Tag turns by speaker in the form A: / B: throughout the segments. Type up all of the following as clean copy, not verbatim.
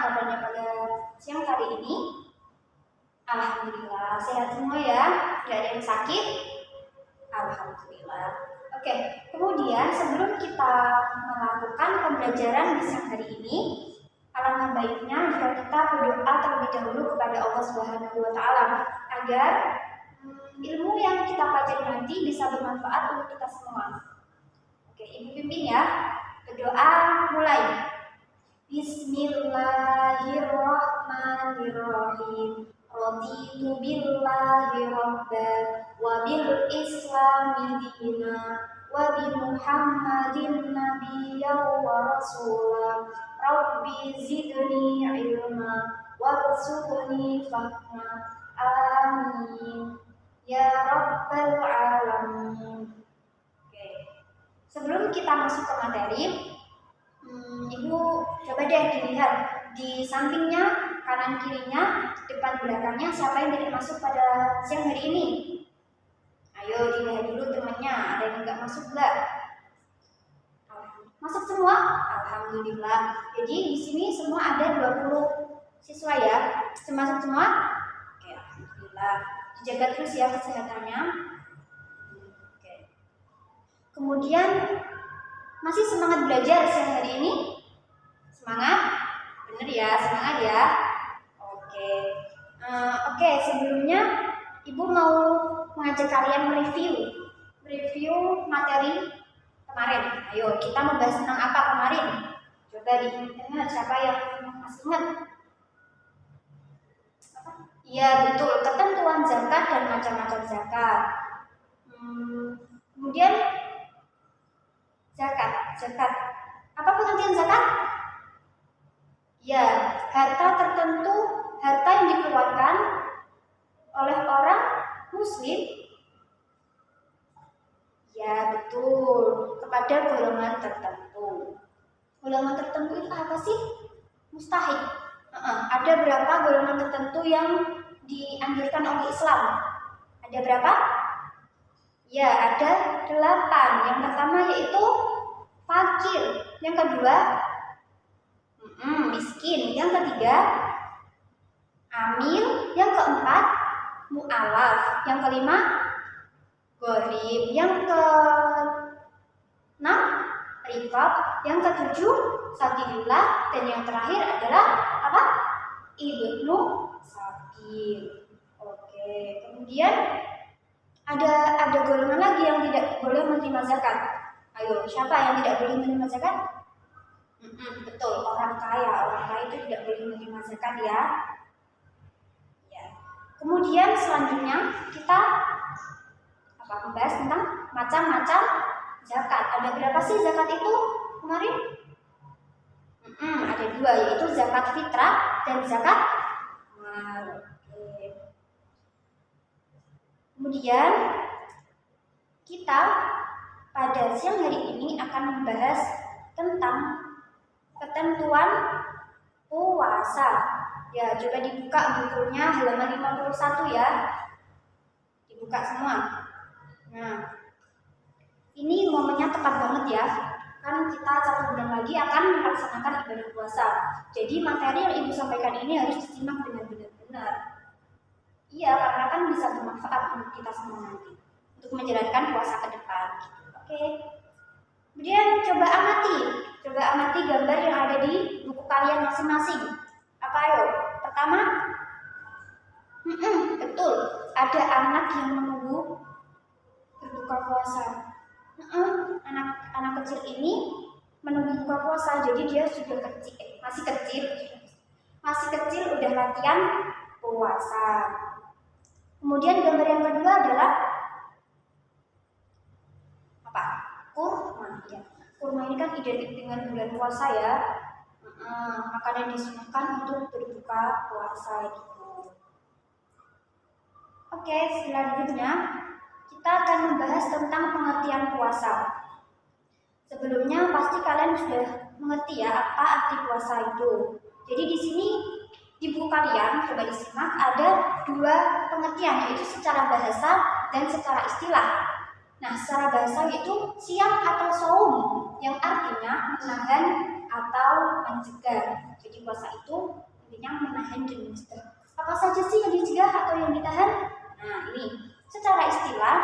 A: kabarnya pada siang hari ini? Alhamdulillah sehat semua ya, tidak ada yang sakit. Alhamdulillah. Oke, kemudian sebelum kita melakukan pembelajaran di siang hari ini, alangkah baiknya jika kita berdoa terlebih dahulu kepada Allah Subhanahu wa Ta'ala agar ilmu yang kita pelajari nanti bisa bermanfaat untuk kita semua. Oke, Ibu pimpin ya. Berdoa mulai. Bismillahirrahmanirrahim. Raditu billahi rabban wa bil islami dina wa bi Muhammadin nabiyyan wa rasulan. Rabbi zidni ilma warzuqni fahma. Amin ya rabbal alamin. Oke. Sebelum kita masuk ke materi, Ibu coba deh dilihat di sampingnya, kanan kirinya, depan belakangnya siapa yang tidak masuk pada siang hari ini. Ayo dilihat dulu temannya, ada yang nggak masuk nggak? Masuk semua? Alhamdulillah. Jadi di sini semua ada 20 siswa ya. Masuk semua? Oke, alhamdulillah. Dijaga terus ya kesehatannya. Oke. Kemudian masih semangat belajar siang hari ini? Semangat? Bener ya, semangat ya. Oke, sebelumnya Ibu mau mengajak kalian mereview materi kemarin. Ayo, kita membahas tentang apa kemarin? Coba diingat siapa yang masih ingat? Iya betul, ketentuan zakat dan macam-macam zakat. Kemudian zakat. Apa pengertian zakat? Ya, harta tertentu, harta yang dikeluarkan oleh orang muslim. Ya betul, kepada golongan tertentu. Golongan tertentu itu apa sih? Mustahik. Ada berapa golongan tertentu yang dianjurkan oleh Islam? Ada berapa? Ya, ada 8. Yang pertama yaitu fakir. Yang kedua, miskin. Yang ketiga, amil. Yang keempat, mu'alaf. Yang kelima, gharib. Yang keenam, riqab. Yang ketujuh, sabilillah. Dan yang terakhir adalah apa? Ibnu sabil. Oke, kemudian ada golongan lagi yang tidak boleh menerima zakat. Ayo, siapa yang tidak boleh menerima zakat? Betul, orang kaya. Orang kaya itu tidak boleh menerima zakat ya. Kemudian selanjutnya kita membahas tentang macam-macam zakat. Ada berapa sih zakat itu kemarin? Ada 2, yaitu zakat fitrah dan zakat mal. Kemudian kita pada siang hari ini akan membahas tentang ketentuan puasa. Ya, coba dibuka bukunya halaman 51 ya. Dibuka semua. Nah, ini momennya tepat banget ya. Kan kita 1 bulan lagi akan melaksanakan ibadah puasa. Jadi materi yang Ibu sampaikan ini harus disimak dengan benar-benar. Iya, karena kan bisa bermanfaat untuk kita semua nanti untuk menjalankan puasa ke depan. Oke. Kemudian coba amati gambar yang ada di buku kalian masing-masing. Apa ayo? Pertama, betul, ada anak yang menunggu berbuka puasa. Anak kecil ini menunggu buka puasa, jadi dia sudah masih kecil udah latihan puasa. Kemudian gambar yang kedua adalah apa? Kurma. Ya. Kurma ini kan identik dengan bulan puasa ya. Makanan disunahkan untuk berbuka puasa gitu. Oke, selanjutnya kita akan membahas tentang pengertian puasa. Sebelumnya pasti kalian sudah mengerti ya apa arti puasa itu. Jadi di sini di buku kalian coba disimak ada 2 pengertian, yaitu secara bahasa dan secara istilah. Nah, secara bahasa itu siam atau saum yang artinya menahan atau mencegah. Jadi puasa itu intinya menahan dan mencegah. Apa saja sih yang dicegah atau yang ditahan? Nah, ini secara istilah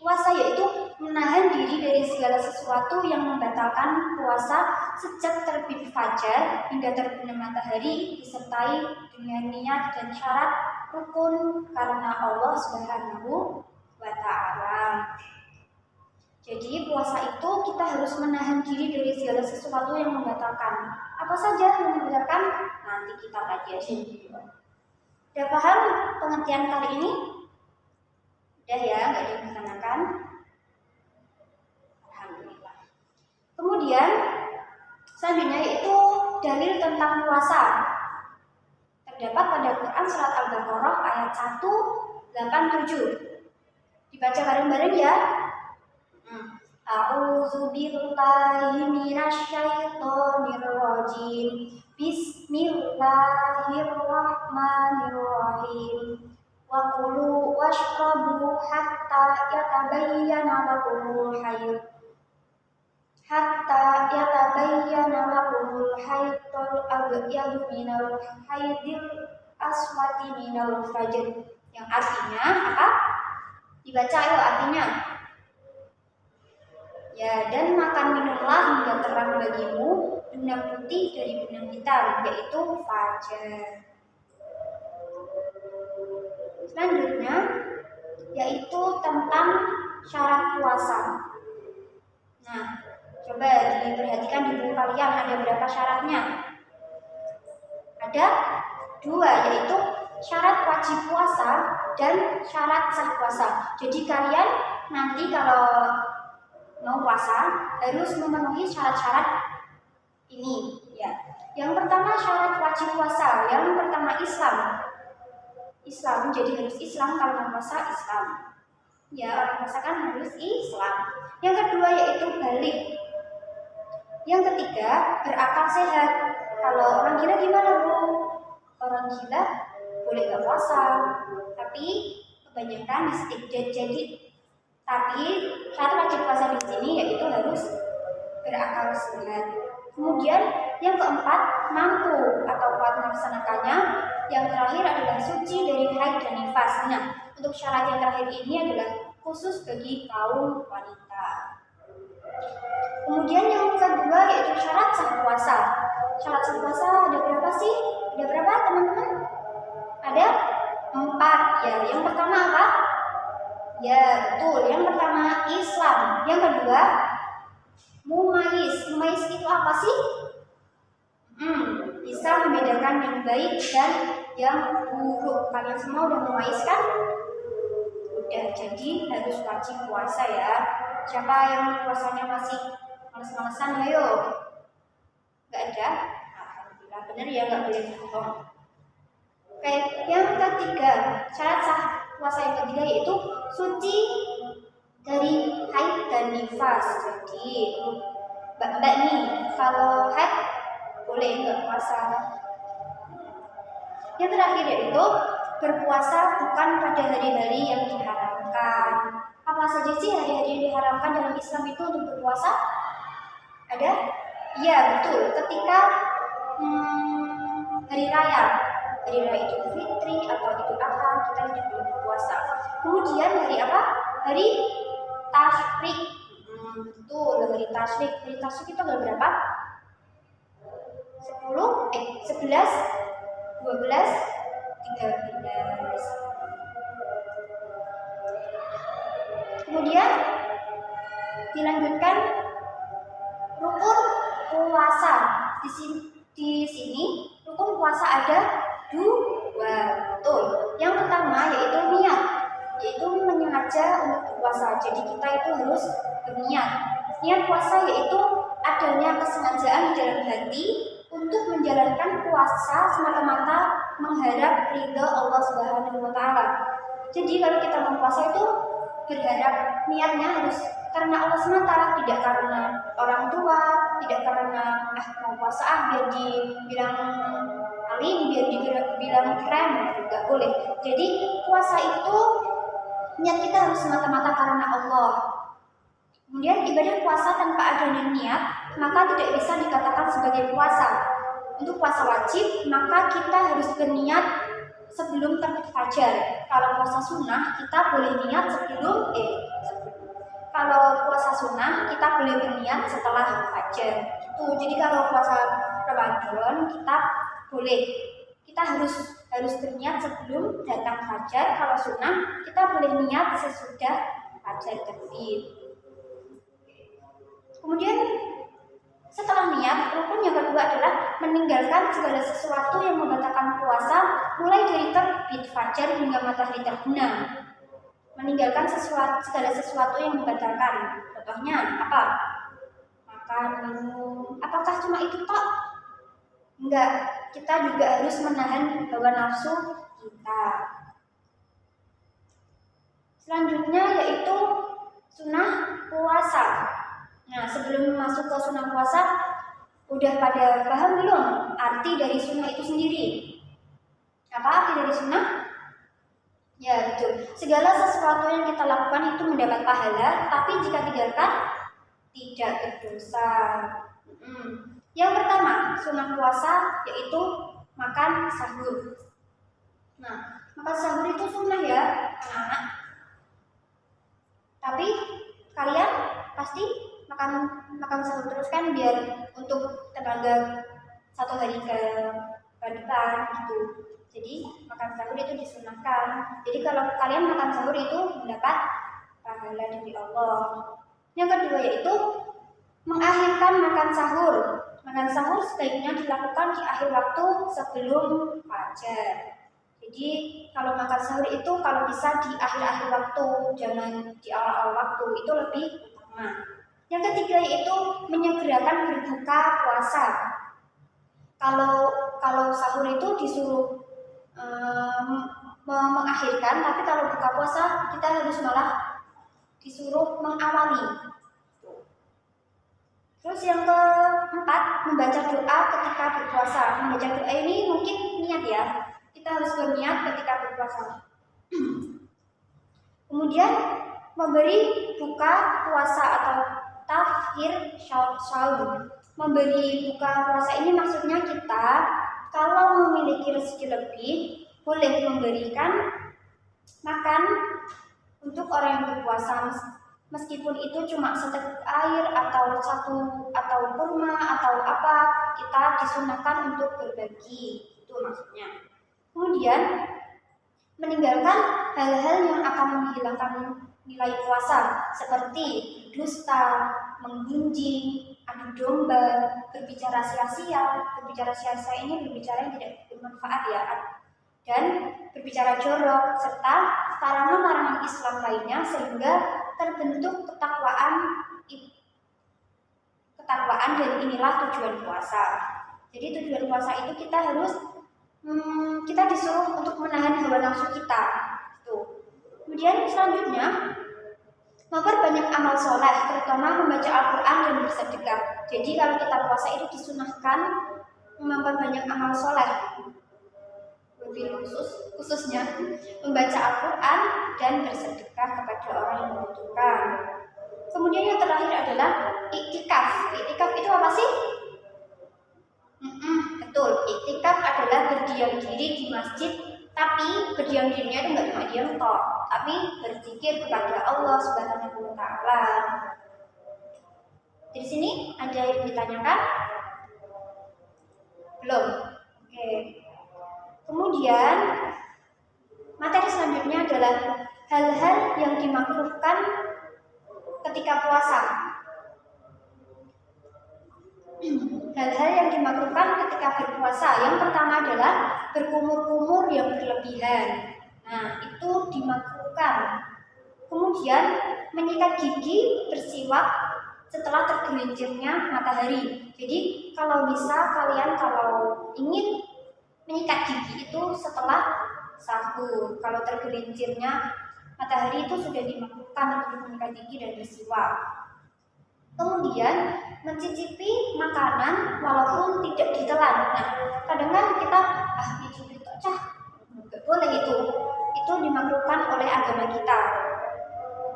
A: puasa yaitu menahan diri dari segala sesuatu yang membatalkan puasa sejak terbit fajar hingga terbenam matahari, disertai dengan niat dan syarat rukun karena Allah Subhanahu wa Ta'ala. Jadi puasa itu kita harus menahan diri dari segala sesuatu yang membatalkan. Apa saja yang membatalkan? Nanti kita pelajari. Udah paham pengertian kali ini? Udah ya, nggak ada yang ditanyakan? Alhamdulillah. Kemudian selanjutnya yaitu dalil tentang puasa. Terdapat pada Quran surat Al-Baqarah ayat 187. Dibaca bareng-bareng ya. A'udzu billahi minasyaitonir rajim. Bismillahirrahmanirrahim. Wa kulu washrabu hatta yatabayyana lakumul haydul abyadu minal haydil aswadi minal fajr. Yang artinya apa? Dibaca ayo artinya. Ya, dan makan minumlah hingga terang bagimu benang putih dari benang hitam, yaitu fajar. Selanjutnya yaitu tentang syarat puasa. Nah, coba diperhatikan di buku kalian ada berapa syaratnya? Ada 2, yaitu syarat wajib puasa dan syarat sah puasa. Jadi kalian nanti kalau mau puasa harus memenuhi syarat-syarat ini ya. Yang pertama syarat wajib puasa, yang pertama Islam, jadi harus Islam kalau mau puasa Islam. Ya, orang puasa kan harus Islam. Yang kedua yaitu balik. Yang ketiga berakal sehat. Kalau orang gila gimana Bu? Orang gila boleh nggak puasa, tapi kebanyakan jadi tapi syarat wajib puasa di sini yaitu harus berakal sehat. Kemudian yang keempat mampu atau kuat melaksanakannya. Yang terakhir adalah suci dari haid dan nifas. Nah, untuk syarat yang terakhir ini adalah khusus bagi kaum wanita. Kemudian yang kedua yaitu syarat sah puasa. Syarat sah puasa ada berapa sih? Ada berapa teman-teman? Ada 4 ya. Yang pertama apa? Ya betul, yang pertama Islam. Yang kedua mumayyiz. Mumayyiz itu apa sih? Bisa membedakan yang baik dan yang buruk. Kalian semua udah mumayyiz kan? Udah, jadi harus wajib puasa ya. Siapa yang puasanya masih males-malesan, ayo. Gak ada? Alhamdulillah, bener ya, gak boleh bohong. Oke, yang ketiga, syarat sah puasa yang ketiga yaitu suci dari haid dan nifas. Jadi mbak nih kalau haid boleh nggak puasa. Yang terakhir yaitu berpuasa bukan pada hari-hari yang diharamkan. Apa saja sih hari-hari yang diharamkan dalam Islam itu untuk berpuasa? Ada? Iya betul. Ketika hari raya Idul Fitri atau Idul Adha kita tidak boleh berpuasa. Kemudian hari apa? Hari Tasyrik. Betul, hari Tasyrik. Hari Tasyrik itu tanggal berapa? 11, 12, 13. Kemudian dilanjutkan rukun puasa. Di sini rukun puasa ada 2. Betul. Yang pertama yaitu niat, yaitu menyengaja untuk berpuasa. Jadi kita itu harus berniat. Niat puasa yaitu adanya kesengajaan di dalam hati untuk menjalankan puasa semata-mata mengharap ridha Allah Subhanahu wa Ta'ala. Jadi kalau kita mau puasa itu berharap niatnya harus karena Allah semata, tidak karena orang tua, tidak karena mau puasa biar dibilang alim, biar dibilang keren, tidak boleh. Jadi puasa itu niat kita harus semata-mata karena Allah. Kemudian ibadah puasa tanpa adanya niat maka tidak bisa dikatakan sebagai puasa. Untuk puasa wajib maka kita harus berniat sebelum terbit fajar. Kalau puasa sunnah kita boleh niat kalau puasa sunnah kita boleh berniat setelah fajar. Jadi kalau puasa Ramadan kita harus berniat sebelum datang fajar. Kalau sunnah kita boleh niat sesudah fajar terbit. Kemudian setelah niat, rukun yang kedua adalah meninggalkan segala sesuatu yang membatalkan puasa mulai dari terbit fajar hingga matahari terbenam. Meninggalkan segala sesuatu yang membatalkan. Contohnya apa? Makan, minum. Apakah cuma itu tok? Enggak, kita juga harus menahan hawa nafsu kita. Selanjutnya yaitu sunnah puasa. Nah, sebelum masuk ke sunnah puasa, udah pada paham belum arti dari sunnah itu sendiri? Apa arti dari sunnah? Ya, betul. Segala sesuatu yang kita lakukan itu mendapat pahala, tapi jika tinggalkan tidak berdosa. Yang pertama, sunnah puasa yaitu makan sahur. Nah, makan sahur itu sunnah ya, anak-anak. Tapi kalian pasti makan sahur terus kan, biar untuk tenaga satu hari ke depan gitu. Jadi makan sahur itu disunahkan. Jadi kalau kalian makan sahur itu mendapat pahala dari Allah. Yang kedua yaitu mengakhirkan makan sahur. Makan sahur sebaiknya dilakukan di akhir waktu sebelum fajar. Jadi kalau makan sahur itu kalau bisa di akhir-akhir waktu, jangan di awal-awal waktu, itu lebih utama. Yang ketiga yaitu menyegerakan berbuka puasa. Kalau sahur itu disuruh mengakhirkan, tapi kalau buka puasa kita harus malah disuruh mengawali. Terus yang keempat, membaca doa ketika berpuasa. Membaca doa ini mungkin niat ya. Kita harus berniat ketika berpuasa. Kemudian memberi buka puasa atau tafhir syaum. Memberi buka puasa ini maksudnya kita kalau memiliki rezeki lebih boleh memberikan makan untuk orang yang berpuasa, meskipun itu cuma seteguk air atau kurma atau apa, kita disunahkan untuk berbagi, itu maksudnya. Kemudian meninggalkan hal-hal yang akan menghilangkan nilai puasa seperti dusta, menggunjing, adu domba, berbicara sia-sia. Berbicara sia-sia ini berbicara yang tidak bermanfaat ya, dan berbicara jorok serta larangan-larangan Islam lainnya, sehingga terbentuk ketakwaan dan inilah tujuan puasa. Jadi tujuan puasa itu kita disuruh untuk menahan hawa nafsu kita. Tuh. Kemudian selanjutnya memperbanyak amal soleh, terutama membaca Al-Quran dan bersedekah. Jadi kalau kita puasa itu disunahkan memperbanyak amal soleh, lebih khususnya membaca Al-Quran dan bersedekah kepada orang yang membutuhkan. Kemudian yang terakhir adalah iktikaf. Iktikaf itu apa sih? Betul, iktikaf adalah berdiam diri di masjid, tapi berdiam dirinya itu nggak cuma diam toh, tapi berzikir kepada Allah Subhanahu wa Ta'ala. Di sini ada yang ditanyakan? Belum? Oke. Kemudian materi selanjutnya adalah hal-hal yang dimakruhkan ketika puasa. Hal-hal yang dimakruhkan ketika berpuasa. Yang pertama adalah berkumur-kumur yang berlebihan. Nah, itu dimakruhkan. Kemudian menyikat gigi, bersiwak setelah tergelincirnya matahari. Jadi kalau bisa kalian kalau ingin menyikat gigi itu setelah sahur. Kalau tergelincirnya matahari itu sudah dimakruhkan untuk menyikat gigi dan bersiwak. Kemudian mencicipi makanan walaupun tidak ditelan. Nah, kadang kan kita mencicipi cah, nggak boleh itu dimakruhkan oleh agama kita.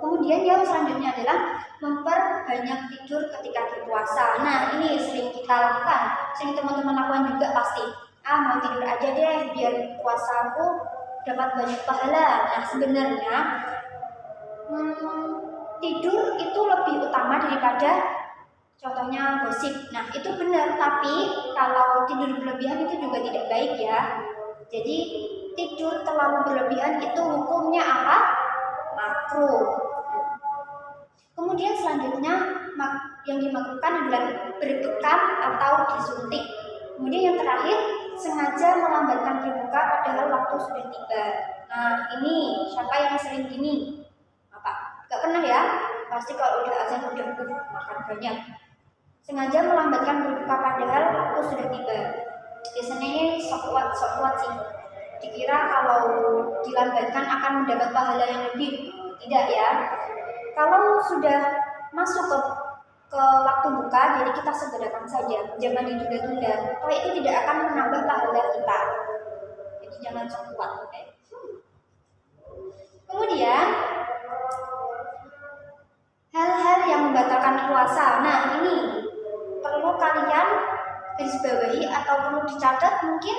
A: Kemudian yang selanjutnya adalah memperbanyak tidur ketika berpuasa. Nah, ini sering kita lakukan, sering teman-teman lakukan juga pasti. Mau tidur aja deh biar puasaku dapat banyak pahala. Nah, sebenarnya tidur itu lebih utama daripada contohnya gosip. Nah, itu benar, tapi kalau tidur berlebihan itu juga tidak baik ya. Jadi tidur terlalu berlebihan itu hukumnya apa? Makruh. Kemudian selanjutnya yang dimakruhkan adalah berbekam atau disuntik. Kemudian yang terakhir, sengaja melambatkan berbuka padahal waktu sudah tiba. Nah, ini siapa yang sering gini? Apa? Gak pernah ya? Pasti kalau udah azan udah makan banyak. Sengaja melambatkan berbuka padahal waktu sudah tiba. Biasanya ini sok kuat sih. Dikira kalau dilambatkan akan mendapat pahala yang lebih. Tidak ya. Kalau sudah masuk ke waktu buka, jadi kita segerakan saja, jangan ditunda-tunda. Kalau itu tidak akan menambah pahala kita. Jadi jangan sok kuat, oke? Kemudian hal-hal yang membatalkan puasa. Nah, ini perlu kalian garis bawahi atau perlu dicatat mungkin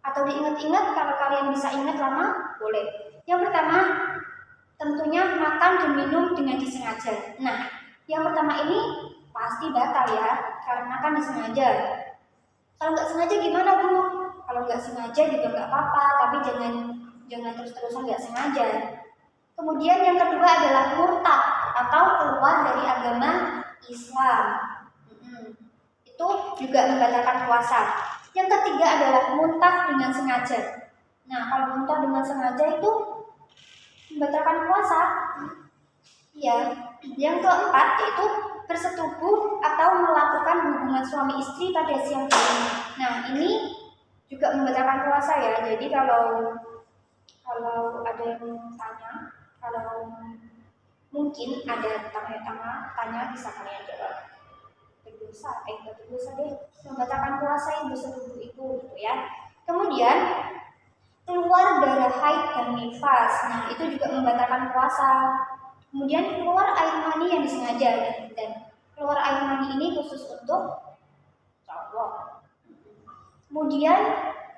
A: atau diingat-ingat. Kalau kalian bisa ingat lama, boleh. Yang pertama, tentunya makan dan minum dengan disengaja. Nah, yang pertama ini pasti batal ya, karena kan disengaja. Kalau nggak sengaja gimana Bu? Kalau nggak sengaja juga nggak apa-apa, tapi jangan terus-terusan nggak sengaja. Kemudian yang kedua adalah murtad atau keluar dari agama Islam. Itu juga membatalkan puasa. Yang ketiga adalah muntah dengan sengaja. Nah, kalau muntah dengan sengaja itu membatalkan puasa. Ya, yang keempat yaitu bersetubuh atau melakukan hubungan suami istri pada siang hari. Nah, ini juga membatalkan puasa ya. Jadi kalau ada yang tanya, kalau mungkin ada tanya bisa kalian jawab. Berdosa deh, membatalkan puasa yang bersetubuh itu gitu ya. Kemudian keluar darah haid dan nifas. Nah, itu juga membatalkan puasa. Kemudian keluar air mani yang disengaja, dan keluar air mani ini khusus untuk cowok. Kemudian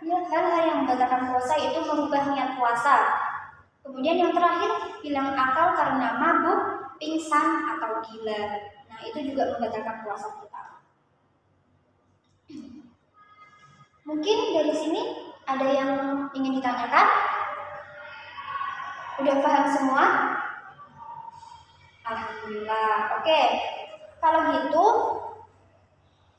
A: ya, hal-hal yang membatalkan puasa itu merubah niat puasa. Kemudian yang terakhir, hilang akal karena mabuk, pingsan atau gila. Nah, itu juga membatalkan puasa kita. Mungkin dari sini ada yang ingin ditanyakan? Udah paham semua? Alhamdulillah. Oke. Kalau gitu,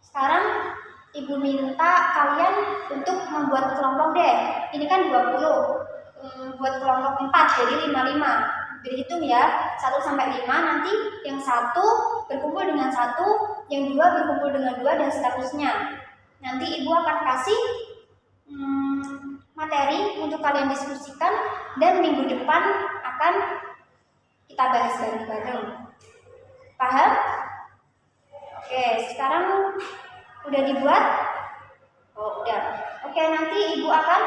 A: sekarang Ibu minta kalian untuk membuat kelompok deh. Ini kan 20. Buat kelompok 4, jadi 5-5. Berhitung ya, 1 sampai 5. Nanti yang 1 berkumpul dengan 1, yang 2 berkumpul dengan 2, dan seterusnya. Nanti Ibu akan kasih materi untuk kalian diskusikan, dan minggu depan akan kita bahas bareng-bareng. Paham? Oke, sekarang udah dibuat? Oh, udah. Oke, nanti Ibu akan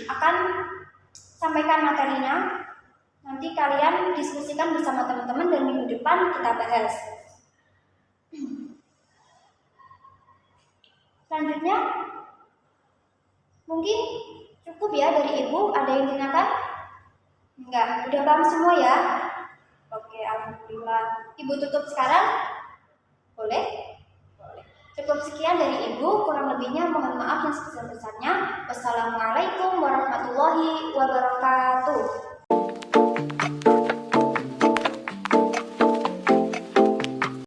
A: akan sampaikan materinya. Nanti kalian diskusikan bersama teman-teman, dan minggu depan kita bahas. Selanjutnya, mungkin cukup ya dari Ibu. Ada yang ditanyakan? Enggak, udah paham semua ya? Oke, alhamdulillah. Ibu tutup sekarang? Boleh? Boleh. Cukup sekian dari Ibu, kurang lebihnya mohon maaf yang sebesar-besarnya. Wassalamualaikum warahmatullahi wabarakatuh.